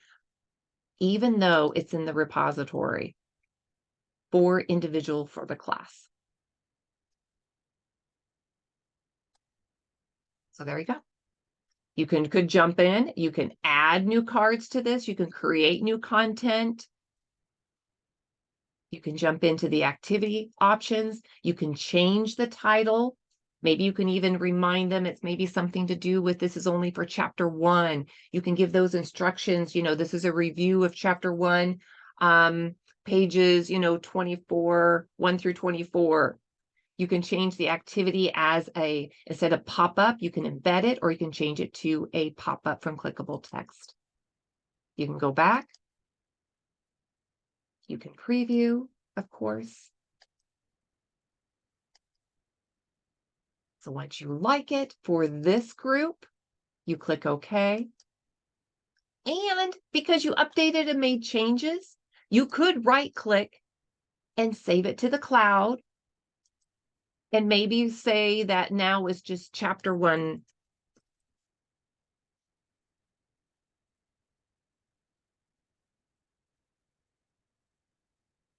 even though it's in the repository for the class. So there you go. You could jump in, you can add new cards to this, you can create new content. You can jump into the activity options, you can change the title. Maybe you can even remind them it's maybe something to do with this is only for chapter 1. You can give those instructions, this is a review of chapter 1, pages, 24, 1 through 24. You can change the activity instead of pop-up, you can embed it, or you can change it to a pop-up from clickable text. You can go back. You can preview, of course. So once you like it for this group, you click OK. And because you updated and made changes, you could right-click and save it to the cloud. And maybe say that now is just chapter 1.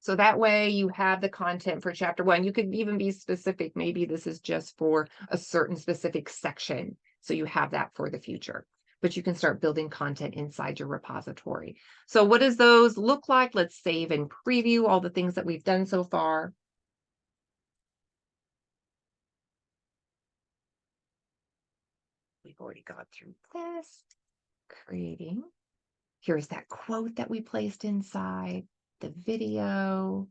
So that way you have the content for chapter 1. You could even be specific. Maybe this is just for a certain specific section. So you have that for the future. But you can start building content inside your repository. So what does those look like? Let's save and preview all the things that we've done so far. We've already gone through this. Creating. Here's that quote that we placed inside the video.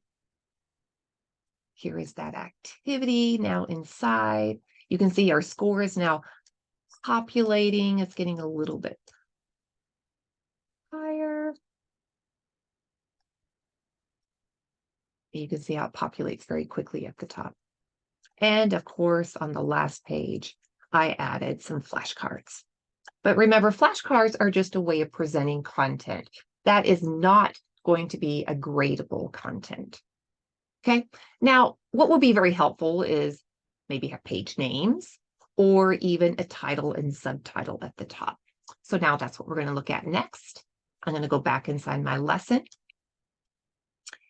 Here is that activity now inside. You can see our score is now populating. It's getting a little bit higher. You can see how it populates very quickly at the top. And of course, on the last page, I added some flashcards. But remember, flashcards are just a way of presenting content. That is not going to be a gradable content. Okay, now what will be very helpful is maybe have page names or even a title and subtitle at the top. So now that's what we're going to look at next. I'm going to go back inside my lesson.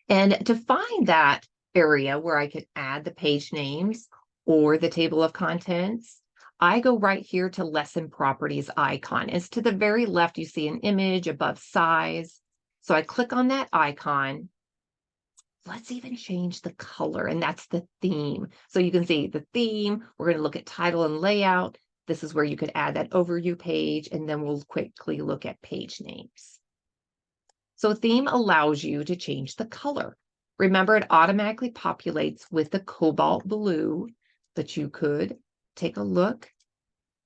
And to find that area where I could add the page names or the table of contents, I go right here to lesson properties icon. It's to the very left, you see an image above size. So I click on that icon. Let's even change the color, and that's the theme. So you can see the theme. We're going to look at title and layout. This is where you could add that overview page, and then we'll quickly look at page names. So theme allows you to change the color. Remember, it automatically populates with the cobalt blue, but you could take a look.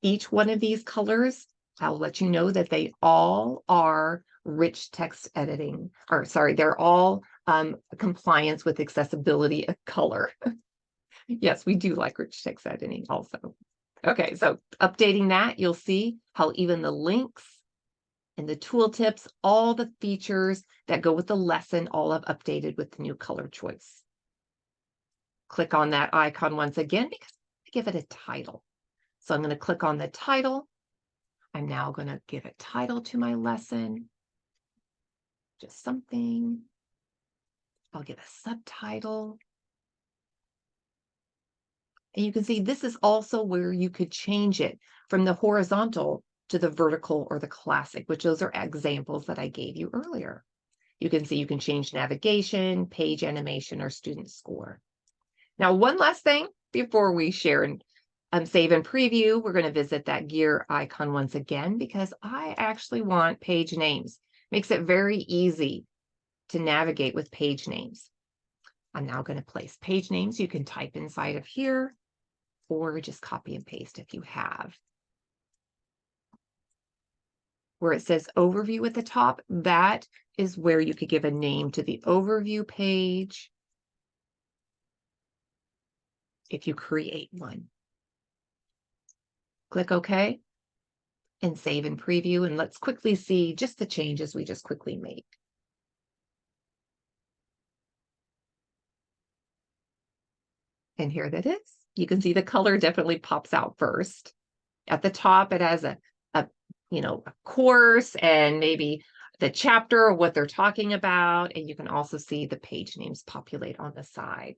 Each one of these colors, I'll let you know that they all are rich text editing, or sorry, they're all compliance with accessibility of color. Yes, we do like rich text editing also. Okay, so updating that, you'll see how even the links and the tooltips, all the features that go with the lesson, all have updated with the new color choice. Click on that icon once again because I give it a title. So I'm going to click on the title. I'm now going to give a title to my lesson, just something. I'll give a subtitle. And you can see this is also where you could change it from the horizontal to the vertical or the classic, which those are examples that I gave you earlier. You can see you can change navigation, page animation, or student score. Now, one last thing before we share and save and preview, we're going to visit that gear icon once again because I actually want page names. Makes it very easy to navigate with page names. I'm now going to place page names. You can type inside of here or just copy and paste if you have. Where it says overview at the top, that is where you could give a name to the overview page if you create one. Click OK and save and preview. And let's quickly see just the changes we just quickly made. And here that is. You can see the color definitely pops out first. At the top, it has a course and maybe the chapter or what they're talking about. And you can also see the page names populate on the side.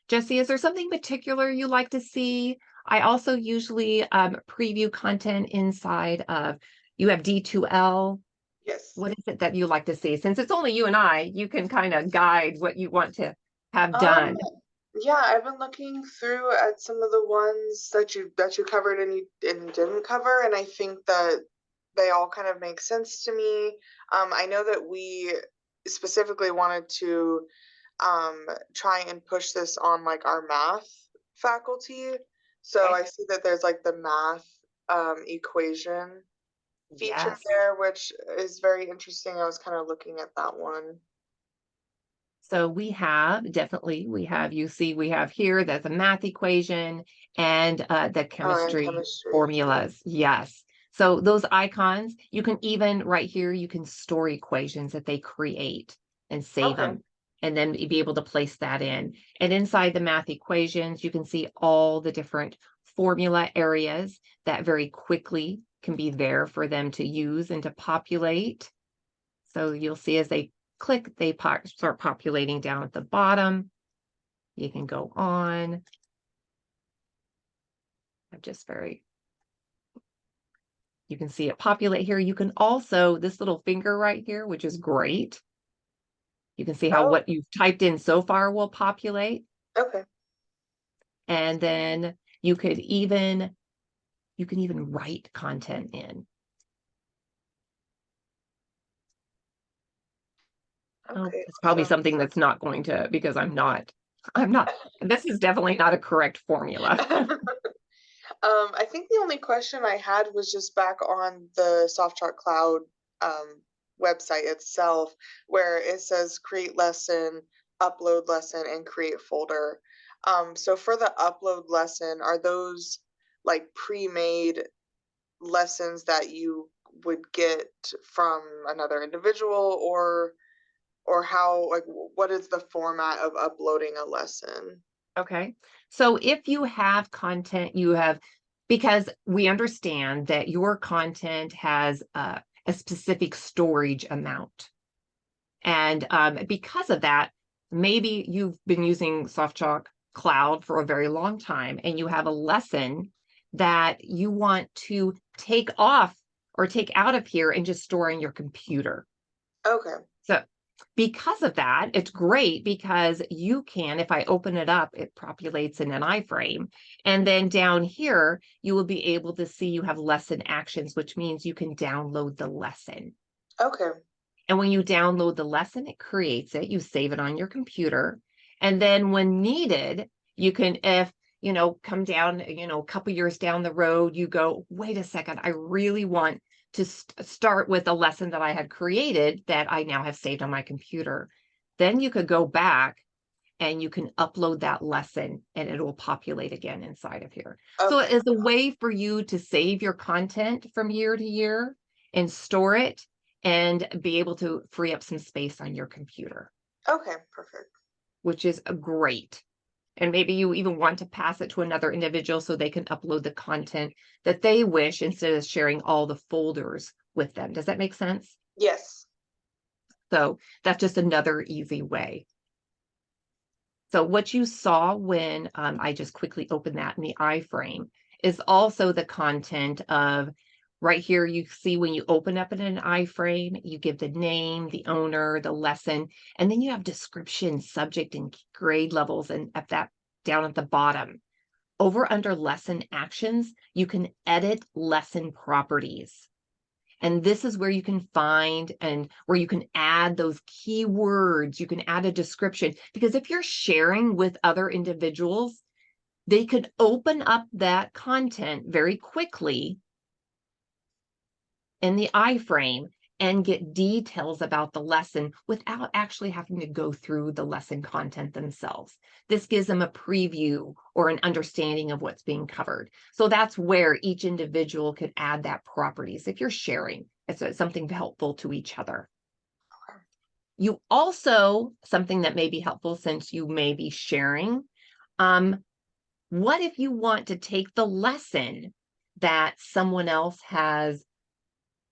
Jesse, is there something particular you like to see? I also usually preview content inside of, you have D2L. Yes. What is it that you like to see? Since it's only you and I, you can kind of guide what you want to have done. Yeah, I've been looking through at some of the ones that you covered and you didn't cover, and I think that they all kind of make sense to me. I know that we specifically wanted to try and push this on like our math faculty. So Okay. I see that there's like the math equation feature Yes. there, which is very interesting. I was kind of looking at that one. So we have you see, we have here that's a math equation and the Oh, and chemistry chemistry. formulas. Yes. So those icons, you can even right here, you can store equations that they create and save Okay. them and then be able to place that in. And inside the math equations, you can see all the different formula areas that very quickly can be there for them to use and to populate. So you'll see as they click, they start populating down at the bottom. You can go on. I'm just you can see it populate here. You can also, this little finger right here, which is great. You can see how Oh, what you've typed in so far will populate. okay. And then you can even write content in. Oh, Okay, it's probably awesome. something that's not going to, because I'm not, this is definitely not a correct formula. I think the only question I had was just back on the Softchalk Cloud website itself, where it says create lesson, upload lesson, and create folder. So for the upload lesson, are those like pre-made lessons that you would get from another individual, or how, like, what is the format of uploading a lesson? Okay. So if you have content, because we understand that your content has a specific storage amount. And because of that, maybe you've been using Softchalk Cloud for a very long time and you have a lesson that you want to take off or take out of here and just store in your computer. Okay. So because of that, it's great because you can, if I open it up, it populates in an iframe. And then down here, you will be able to see you have lesson actions, which means you can download the lesson. Okay. And when you download the lesson, it creates it, you save it on your computer. And then when needed, you can, if come down, a couple years down the road, you go, wait a second, I really want to start with a lesson that I had created that I now have saved on my computer. Then you could go back and you can upload that lesson and it will populate again inside of here. So Okay. it is a way for you to save your content from year to year and store it and be able to free up some space on your computer, Okay. Perfect. which is great. And maybe you even want to pass it to another individual so they can upload the content that they wish instead of sharing all the folders with them. Does that make sense? Yes. So that's just another easy way. So what you saw when I just quickly opened that in the iframe is also the content of right here. You see when you open up in an iframe, you give the name, the owner, the lesson, and then you have description, subject, and grade levels. And at that down at the bottom, over under lesson actions, you can edit lesson properties. And this is where you can find and where you can add those keywords. You can add a description, because if you're sharing with other individuals, they could open up that content very quickly in the iframe and get details about the lesson without actually having to go through the lesson content themselves. This gives them a preview or an understanding of what's being covered. So that's where each individual could add that properties. If you're sharing, it's something helpful to each other. You also, something that may be helpful since you may be sharing, what if you want to take the lesson that someone else has,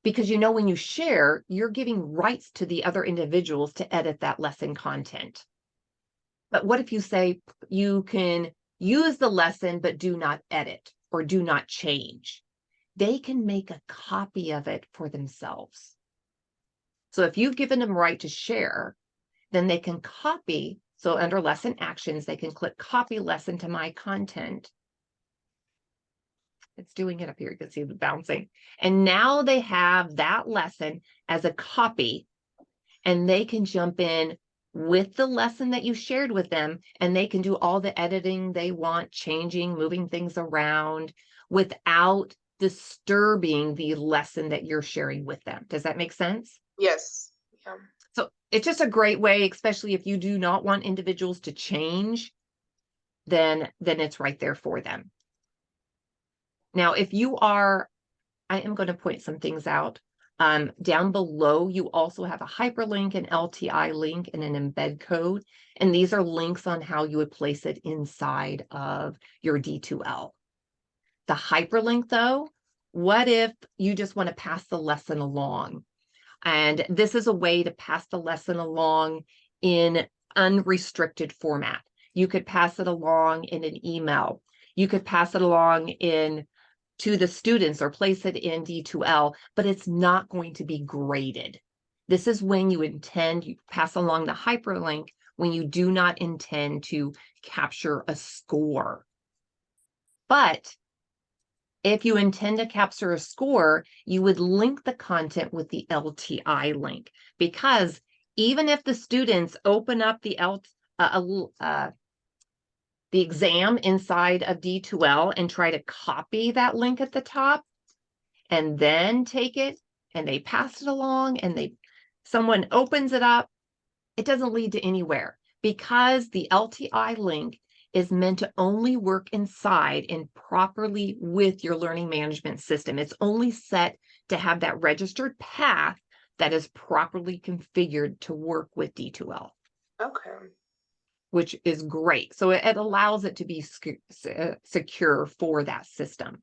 because when you share, you're giving rights to the other individuals to edit that lesson content. But what if you say you can use the lesson, but do not edit or do not change? They can make a copy of it for themselves. So if you've given them right to share, then they can copy. So under lesson actions, they can click copy lesson to my content. It's doing it up here. You can see the bouncing. And now they have that lesson as a copy, and they can jump in with the lesson that you shared with them, and they can do all the editing they want, changing, moving things around without disturbing the lesson that you're sharing with them. Does that make sense? Yes. Yeah. So it's just a great way, especially if you do not want individuals to change, then it's right there for them. Now, if you are, I am going to point some things out. Down below, you also have a hyperlink, an LTI link, and an embed code. And these are links on how you would place it inside of your D2L. The hyperlink, though, what if you just want to pass the lesson along? And this is a way to pass the lesson along in unrestricted format. You could pass it along in an email. You could pass it along to the students or place it in D2L, but it's not going to be graded. This is when you pass along the hyperlink when you do not intend to capture a score. But if you intend to capture a score, you would link the content with the LTI link, because even if the students open up the exam inside of D2L and try to copy that link at the top and then take it and they pass it along and someone opens it up, it doesn't lead to anywhere, because the LTI link is meant to only work inside and properly with your learning management system. It's only set to have that registered path that is properly configured to work with D2L. Okay. Which is great. So it allows it to be secure for that system.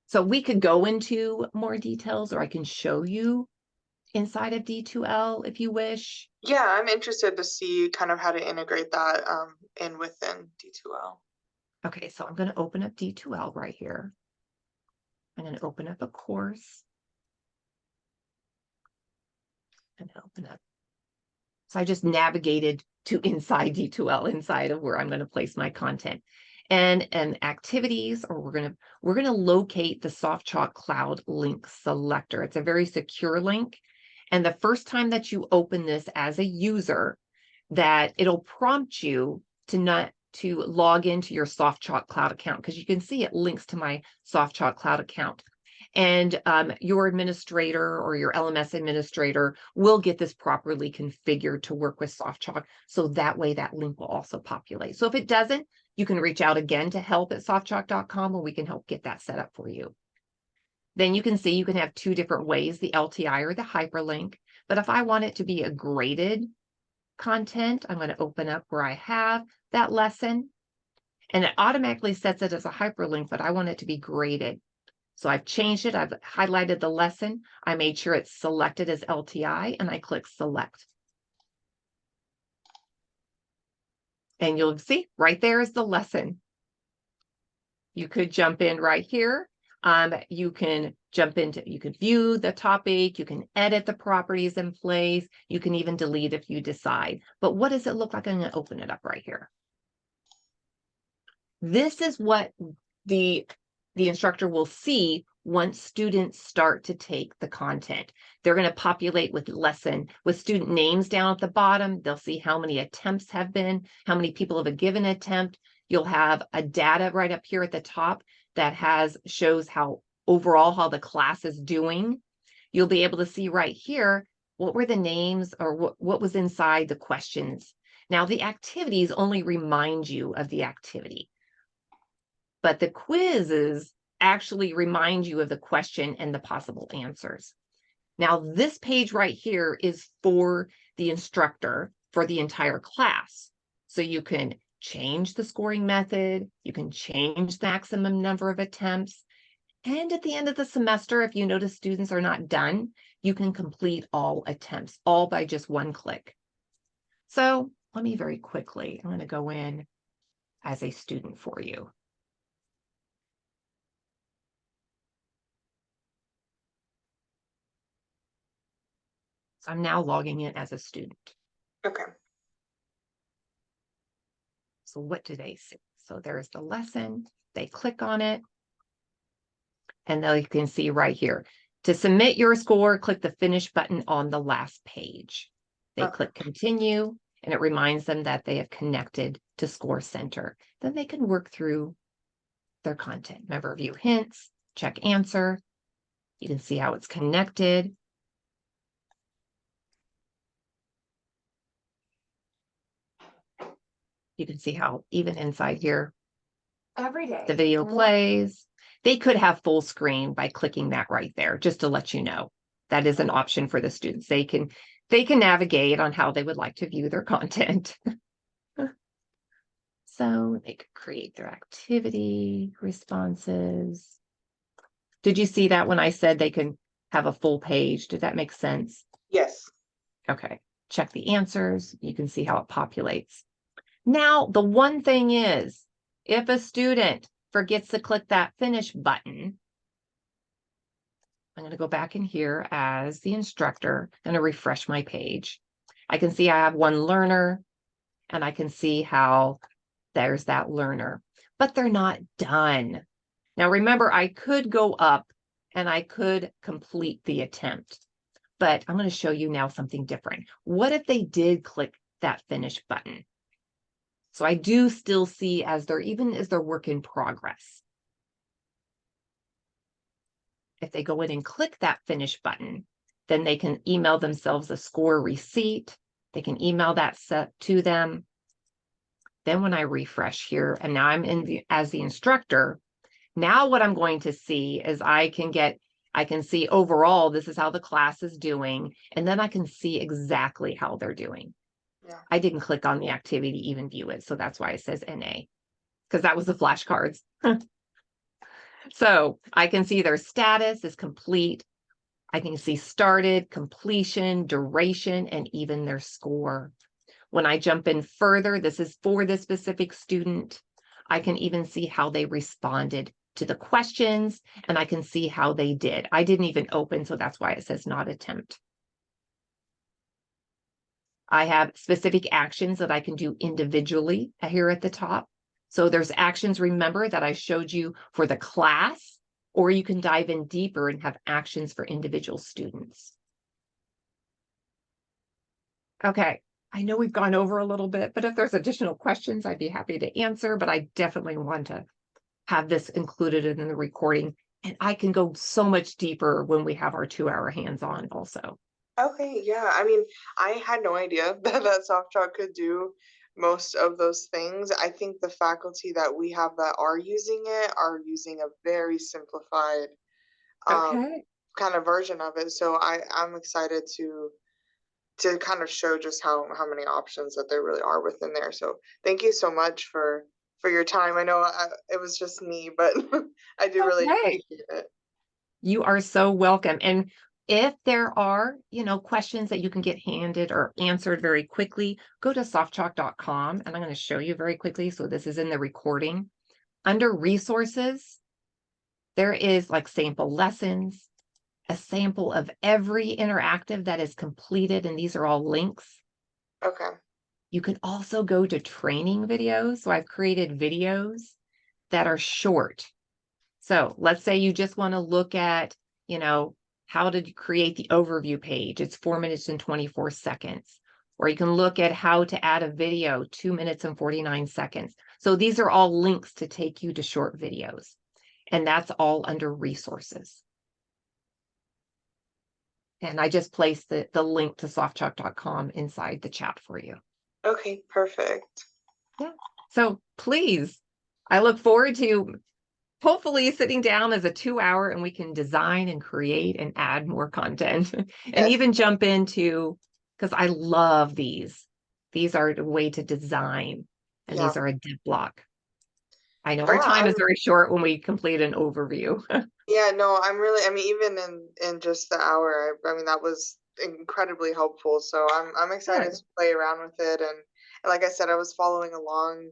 So we could go into more details, or I can show you inside of D2L if you wish. Yeah, I'm interested to see kind of how to integrate that in within D2L. Okay, so I'm going to open up D2L right here. I'm going to open up a course. And open up. So I just navigated to inside D2L, inside of where I'm going to place my content. And activities, or we're going to locate the Softchalk Cloud link selector. It's a very secure link. And the first time that you open this as a user, that it'll prompt you to log into your Softchalk Cloud account, because you can see it links to my Softchalk Cloud account. And your administrator or your LMS administrator will get this properly configured to work with Softchalk. So that way that link will also populate. So if it doesn't, you can reach out again to help@softchalk.com, and we can help get that set up for you. Then you can see you can have two different ways, the LTI or the hyperlink. But if I want it to be a graded content. I'm going to open up where I have that lesson, and it automatically sets it as a hyperlink, but I want it to be graded. So I've changed it. I've highlighted the lesson. I made sure it's selected as LTI, and I click select. And you'll see right there is the lesson. You could jump in right here. You can jump into, you can view the topic, you can edit the properties in place, you can even delete if you decide. But what does it look like? I'm going to open it up right here. This is what the instructor will see once students start to take the content. They're going to populate with student names down at the bottom. They'll see how many attempts have been, how many people have a given attempt. You'll have a data right up here at the top that shows how overall how the class is doing. You'll be able to see right here what were the names or what was inside the questions. Now the activities only remind you of the activity, but the quizzes actually remind you of the question and the possible answers. Now, this page right here is for the instructor for the entire class. So you can change the scoring method, you can change the maximum number of attempts, and at the end of the semester, if you notice students are not done, you can complete all attempts, all by just one click. So let me very quickly, I'm going to go in as a student for you. So I'm now logging in as a student. Okay. So what do they see? So there's the lesson. They click on it, and they can see right here. To submit your score, click the finish button on the last page. They click continue, and it reminds them that they have connected to Score Center. Then they can work through their content. Remember, view hints, check answer. You can see how it's connected. You can see how even inside here, every day the video plays. They could have full screen by clicking that right there, just to let you know. That is an option for the students. They can navigate on how they would like to view their content. So they could create their activity responses. Did you see that when I said they can have a full page? Did that make sense? Yes. Okay. Check the answers. You can see how it populates. Now, the one thing is, if a student forgets to click that finish button, I'm going to go back in here as the instructor. I'm going to refresh my page. I can see I have one learner, and I can see how there's that learner, but they're not done. Now, remember, I could go up and I could complete the attempt, but I'm going to show you now something different. What if they did click that finish button? So I do still see even as their work in progress. If they go in and click that finish button, then they can email themselves a score receipt. They can email that set to them. Then when I refresh here, and now I'm as the instructor, now what I'm going to see is I can see overall, this is how the class is doing, and then I can see exactly how they're doing. Yeah. I didn't click on the activity to even view it, so that's why it says NA, because that was the flashcards. So I can see their status is complete. I can see started, completion, duration, and even their score. When I jump in further, this is for the specific student. I can even see how they responded to the questions, and I can see how they did. I didn't even open, so that's why it says not attempt. I have specific actions that I can do individually here at the top. So there's actions, remember, that I showed you for the class, or you can dive in deeper and have actions for individual students. Okay, I know we've gone over a little bit, but if there's additional questions, I'd be happy to answer, but I definitely want to have this included in the recording, and I can go so much deeper when we have our 2-hour hands-on also. Okay, yeah. I mean, I had no idea that Softchalk could do most of those things. I think the faculty that we have that are using it are using a very simplified Okay. kind of version of it. So I'm excited to to kind of show just how many options that there really are within there. So thank you so much for your time. I know it was just me, but I do really Okay. appreciate it. You are so welcome. And if there are, questions that you can get handed or answered very quickly, go to softchalk.com and I'm going to show you very quickly. So this is in the recording. Under resources, there is like sample lessons, a sample of every interactive that is completed, and these are all links. Okay. You can also go to training videos. So I've created videos that are short. So let's say you just want to look at, you know, how to create the overview page. It's 4 minutes and 24 seconds. Or you can look at how to add a video, 2 minutes and 49 seconds. So these are all links to take you to short videos. And that's all under resources. And I just placed the link to softchalk.com inside the chat for you. Okay, perfect. Yeah. So please, I look forward to hopefully sitting down as a 2 hour and we can design and create and add more content and Yes. even jump into, because I love these. These are a way to design and Yeah. these are a div block. I know our Yeah, time is very short when we complete an overview. yeah, no, I'm really, I mean, even in just the hour, I mean, that was incredibly helpful. So I'm excited Good. to play around with it, and like I said, I was following along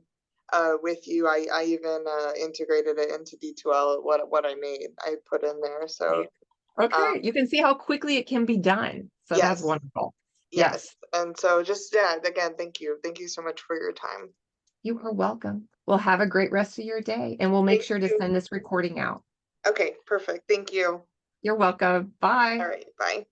with you. I even integrated it into D2L, what I made, I put in there. So Okay, um, you can see how quickly it can be done. So that's yes, wonderful. yes, Yes, and so just yeah, again, thank you so much for your time. you are welcome. Well, have a great rest of your day and we'll make Thank sure to you. send this recording out. Okay, perfect. Thank you. You're welcome. Bye. All right, bye.